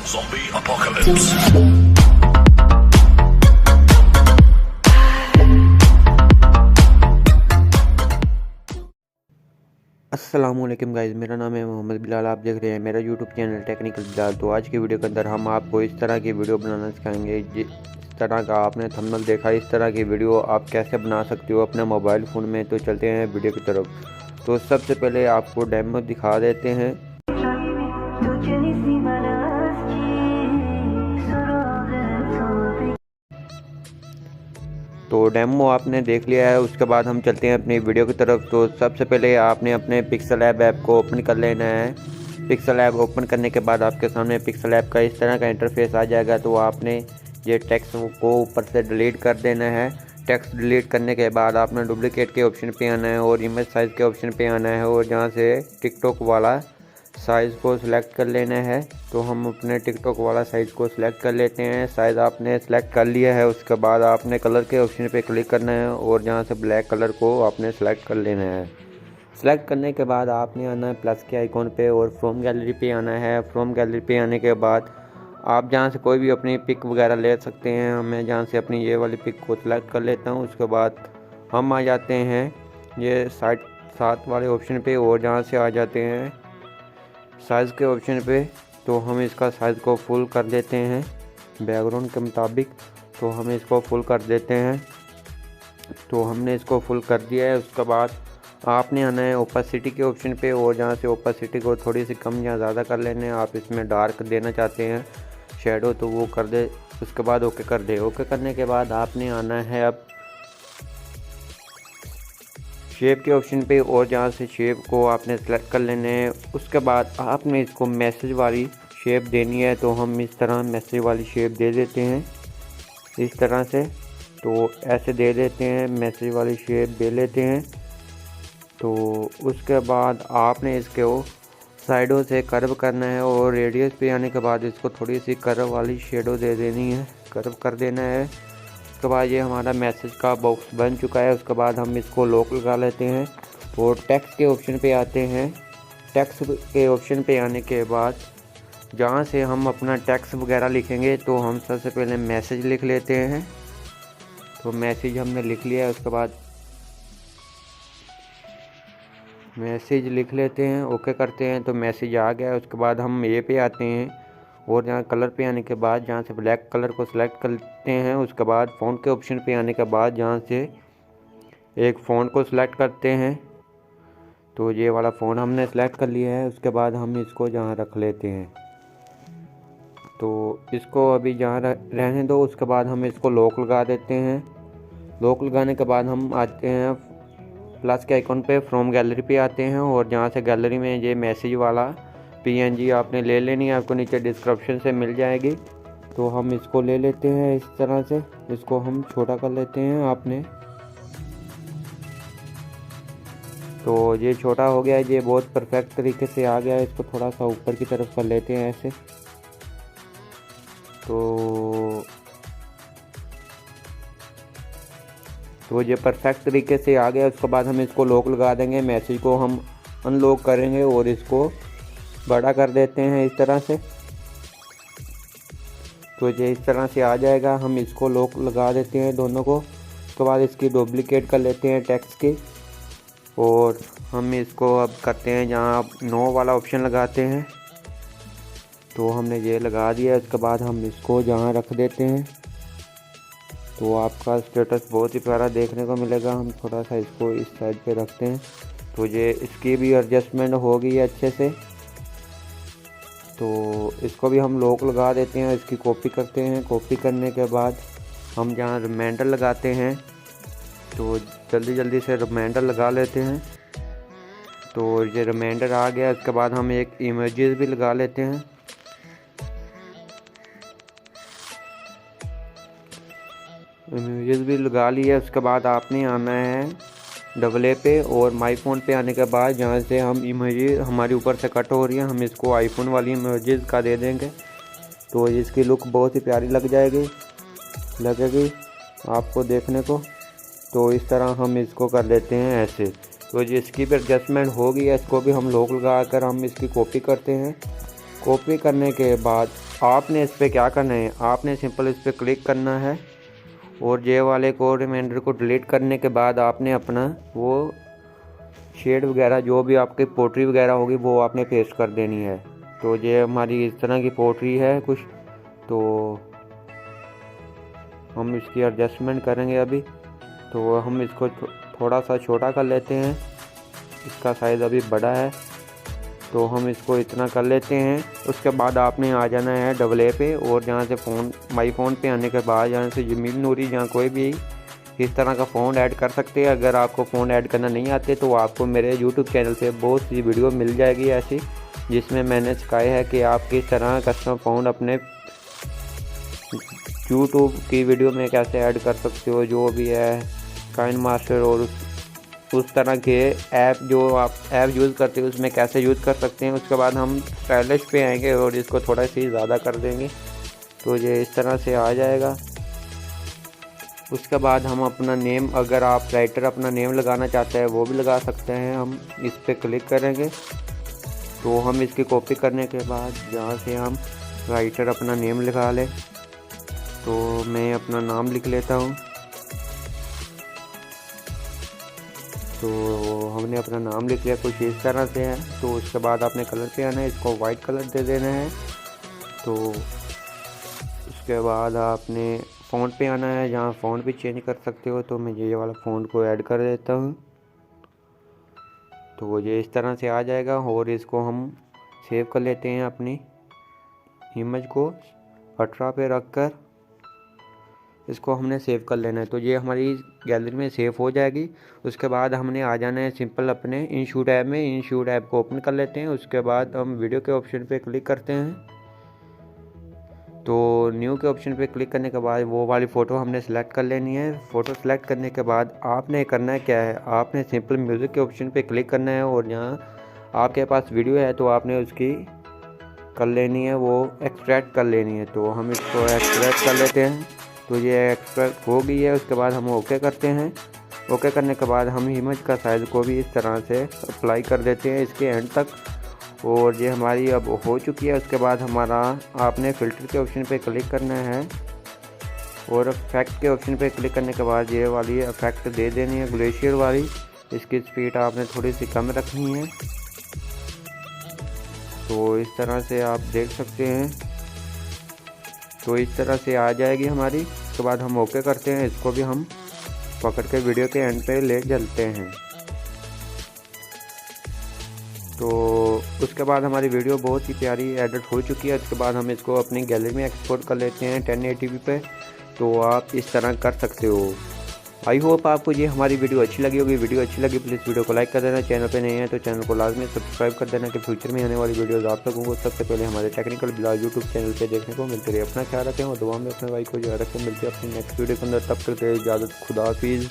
Zombie apocalypse. अस्सलामुअलैकुम guys, मेरा नाम है मोहम्मद बिलाल। आप देख रहे हैं मेरा यूट्यूब चैनल टेक्निकल बिलाल। तो आज की वीडियो के अंदर हम आपको इस तरह की वीडियो बनाना सिखाएंगे। जिस तरह का आपने थंबनेल देखा, इस तरह की वीडियो आप कैसे बना सकते हो अपने मोबाइल फ़ोन में। तो चलते हैं वीडियो की तरफ। तो सबसे पहले आपको डेमो दिखा देते हैं। तो डेमो आपने देख लिया है, उसके बाद हम चलते हैं अपनी वीडियो की तरफ। तो सबसे पहले आपने अपने पिक्सल ऐप को ओपन कर लेना है। पिक्सल ऐप ओपन करने के बाद आपके सामने पिक्सल ऐप का इस तरह का इंटरफेस आ जाएगा। तो आपने ये टेक्स्ट को ऊपर से डिलीट कर देना है। टेक्स्ट डिलीट करने के बाद आपने डुप्लीकेट के ऑप्शन पे आना है और इमेज साइज़ के ऑप्शन पे आना है और जहाँ से टिकटॉक वाला साइज़ को सिलेक्ट कर लेना है। तो हम अपने टिकटॉक वाला साइज़ को सिलेक्ट कर लेते हैं। साइज़ आपने सिलेक्ट कर लिया है, उसके बाद आपने कलर के ऑप्शन पे क्लिक करना है और जहाँ से ब्लैक कलर को आपने सेलेक्ट कर लेना है। सेलेक्ट करने के बाद आपने आना है प्लस के आइकॉन पे और फ्रॉम गैलरी पे आना है। फ्रॉम गैलरी पे आने के बाद आप जहाँ से कोई भी अपनी पिक वगैरह ले सकते हैं। मैं जहाँ से अपनी ये वाली पिक को सिलेक्ट कर लेता हूँ। उसके बाद हम आ जाते हैं ये साथ वाले ऑप्शन पे और जहाँ से आ जाते हैं साइज़ के ऑप्शन पे। तो हम इसका साइज़ को फुल कर देते हैं बैकग्राउंड के मुताबिक। तो हम इसको फुल कर देते हैं। तो हमने इसको फुल कर दिया है। उसके बाद आपने आना है ओपेसिटी के ऑप्शन पे और जहाँ से ओपेसिटी को थोड़ी सी कम या ज़्यादा कर लेने हैं। आप इसमें डार्क देना चाहते हैं शेडो तो वो कर दे। उसके बाद ओके कर दे। ओके करने के बाद आपने आना है अब शेप के ऑप्शन पे और जहाँ से शेप को आपने सेलेक्ट कर लेने हैं। उसके बाद आपने इसको मैसेज वाली शेप देनी है। तो हम इस तरह मैसेज वाली शेप दे देते हैं इस तरह से। तो ऐसे दे देते हैं, मैसेज वाली शेप दे लेते हैं। तो उसके बाद आपने इसको साइडों से कर्व करना है और रेडियस पे आने के बाद इसको थोड़ी सी कर्व वाली शेडो दे देनी है, कर्व कर देना है। उसके बाद ये हमारा मैसेज का बॉक्स बन चुका है। उसके बाद हम इसको लॉक लगा लेते हैं और टेक्स्ट के ऑप्शन पे आते हैं। टेक्स्ट के ऑप्शन पे आने के बाद जहाँ से हम अपना टेक्स्ट वगैरह लिखेंगे तो हम सबसे पहले मैसेज लिख लेते हैं। तो मैसेज हमने लिख लिया है। उसके बाद मैसेज लिख लेते हैं, ओके करते हैं। तो मैसेज आ गया है। उसके बाद हम ये पे आते हैं और जहाँ कलर पे आने के बाद जहाँ से ब्लैक कलर को सिलेक्ट करते हैं। उसके बाद फ़ॉन्ट के ऑप्शन पे आने के बाद जहाँ से एक फ़ॉन्ट को सिलेक्ट करते हैं। तो ये वाला फ़ॉन्ट हमने सेलेक्ट कर लिया है। उसके बाद हम इसको जहाँ रख लेते हैं। तो इसको अभी जहाँ रहने दो। उसके बाद हम इसको लॉक लगा देते हैं। लॉक लगाने के बाद हम आते हैं प्लस के आइकॉन पे, फ्रॉम गैलरी पे आते हैं और जहाँ से गैलरी में ये मैसेज वाला PNG आपने ले लेनी है, आपको नीचे डिस्क्रिप्शन से मिल जाएगी। तो हम इसको ले लेते हैं इस तरह से। इसको हम छोटा कर लेते हैं आपने। तो ये छोटा हो गया है, ये बहुत परफेक्ट तरीके से आ गया है। इसको थोड़ा सा ऊपर की तरफ कर लेते हैं ऐसे। तो ये परफेक्ट तरीके से आ गया। उसके बाद हम इसको लॉक लगा देंगे। मैसेज को हम अनलॉक करेंगे और इसको बड़ा कर देते हैं इस तरह से। तो ये इस तरह से आ जाएगा। हम इसको लॉक लगा देते हैं दोनों को। उसके बाद इसकी डुप्लीकेट कर लेते हैं टेक्स्ट की और हम इसको अब करते हैं जहाँ आप नो वाला ऑप्शन लगाते हैं। तो हमने ये लगा दिया। उसके बाद हम इसको जहाँ रख देते हैं। तो आपका स्टेटस बहुत ही प्यारा देखने को मिलेगा। हम थोड़ा सा इसको इस साइड पे रखते हैं। तो ये इसकी भी एडजस्टमेंट हो गई है अच्छे से। तो इसको भी हम लॉक लगा देते हैं, इसकी कॉपी करते हैं। कॉपी करने के बाद हम जहाँ रिमाइंडर लगाते हैं तो जल्दी से रिमाइंडर लगा लेते हैं। तो ये रिमाइंडर आ गया। इसके बाद हम एक इमेजेस भी लगा लेते हैं। इमेजेस भी लगा लिया। उसके बाद आपने आना है डबल ए पे और माई फ़ोन पे आने के बाद जहाँ से हम इमेजेस हमारी ऊपर से कट हो रही है, हम इसको आईफोन वाली इमेजेस का दे देंगे। तो इसकी लुक बहुत ही प्यारी लगेगी आपको देखने को। तो इस तरह हम इसको कर लेते हैं ऐसे। तो जिसकी भी एडजस्टमेंट होगी इसको भी हम लॉक लगा कर हम इसकी कॉपी करते हैं। कॉपी करने के बाद आपने इस पर क्या करना है, आपने सिंपल इस पर क्लिक करना है और ये वाले को रिमाइंडर को डिलीट करने के बाद आपने अपना वो शेड वगैरह जो भी आपकी पोट्री वगैरह होगी वो आपने पेस्ट कर देनी है। तो ये हमारी इस तरह की पोट्री है कुछ, तो हम इसकी एडजस्टमेंट करेंगे अभी। तो हम इसको थोड़ा सा छोटा कर लेते हैं, इसका साइज़ अभी बड़ा है तो हम इसको इतना कर लेते हैं। उसके बाद आपने आ जाना है डबल ए पे और जहाँ से फ़ोन माई फ़ोन पे आने के बाद यहाँ से जमील नूरी जहाँ कोई भी इस तरह का फ़ोन ऐड कर सकते हैं। अगर आपको फ़ोन ऐड करना नहीं आते तो आपको मेरे यूट्यूब चैनल पे बहुत सी वीडियो मिल जाएगी ऐसी, जिसमें मैंने सिखाया है कि आप किस तरह कस्टम फ़ोन अपने यूट्यूब की वीडियो में कैसे ऐड कर सकते हो। जो भी है काइन मास्टर और उस तरह के ऐप जो आप ऐप यूज़ करते हो उसमें कैसे यूज़ कर सकते हैं। उसके बाद हम स्टाइलिश पे आएंगे और इसको थोड़ा सी ज़्यादा कर देंगे तो ये इस तरह से आ जाएगा। उसके बाद हम अपना नेम, अगर आप राइटर अपना नेम लगाना चाहते हैं वो भी लगा सकते हैं। हम इस पर क्लिक करेंगे तो हम इसकी कॉपी करने के बाद जहाँ से हम राइटर अपना नेम लिखा लें, तो मैं अपना नाम लिख लेता हूँ। तो हमने अपना नाम लिख लिया कुछ इस तरह से है। तो उसके बाद आपने कलर पे आना है, इसको वाइट कलर दे देना है। तो उसके बाद आपने फ़ॉन्ट पे आना है, जहाँ फ़ॉन्ट भी चेंज कर सकते हो। तो मैं ये वाला फ़ॉन्ट को ऐड कर देता हूँ तो ये इस तरह से आ जाएगा। और इसको हम सेव कर लेते हैं अपनी इमेज को 18 पे रख कर इसको हमने सेव कर लेना है। तो ये हमारी गैलरी में सेव हो जाएगी। उसके बाद हमने आ जाना है सिंपल अपने इनशूट ऐप में। इनशूट ऐप को ओपन कर लेते हैं। उसके बाद हम वीडियो के ऑप्शन पे क्लिक करते हैं। तो न्यू के ऑप्शन पे क्लिक करने के बाद वो वाली फ़ोटो हमने सेलेक्ट कर लेनी है। फ़ोटो सेलेक्ट करने के बाद आपने करना है क्या है, आपने सिंपल म्यूज़िक के ऑप्शन पे क्लिक करना है और जहाँ आपके पास वीडियो है तो आपने उसकी कर लेनी है, वो एक्सट्रैक्ट कर लेनी है। तो हम इसको एक्सट्रैक्ट कर लेते हैं। तो ये एक्सट्रैक्ट हो गई है। उसके बाद हम ओके करते हैं। ओके करने के बाद हम इमेज का साइज़ को भी इस तरह से अप्लाई कर देते हैं इसके एंड तक। और ये हमारी अब हो चुकी है। उसके बाद हमारा आपने फ़िल्टर के ऑप्शन पे क्लिक करना है और इफेक्ट के ऑप्शन पे क्लिक करने के बाद ये वाली इफेक्ट दे देनी है ग्लेशियर वाली। इसकी स्पीड आपने थोड़ी सी कम रखनी है। तो इस तरह से आप देख सकते हैं। तो इस तरह से आ जाएगी हमारी। उसके बाद हम ओके करते हैं। इसको भी हम पकड़ के वीडियो के एंड पे ले चलते हैं। तो उसके बाद हमारी वीडियो बहुत ही प्यारी एडिट हो चुकी है। उसके बाद हम इसको अपनी गैलरी में एक्सपोर्ट कर लेते हैं 1080p पे। तो आप इस तरह कर सकते हो। आई होप आपको ये हमारी वीडियो अच्छी लगी होगी। वीडियो अच्छी लगी प्लीज़ वीडियो को लाइक कर देना। चैनल पे नहीं है तो चैनल को लाजमी सब्सक्राइब कर देना कि फ्यूचर में आने वाली वीडियोज़ आप लोगों को सबसे पहले हमारे टेक्निकल ब्लॉग यूट्यूब चैनल पे देखने को मिलते रहे। अपना ख्याल रखें और दुआ में अपने भाई को जो रखें। मिलते हैं अपनी नेक्स्ट वीडियो के अंदर। तब तक इजाज़त, खुदा हाफिज़।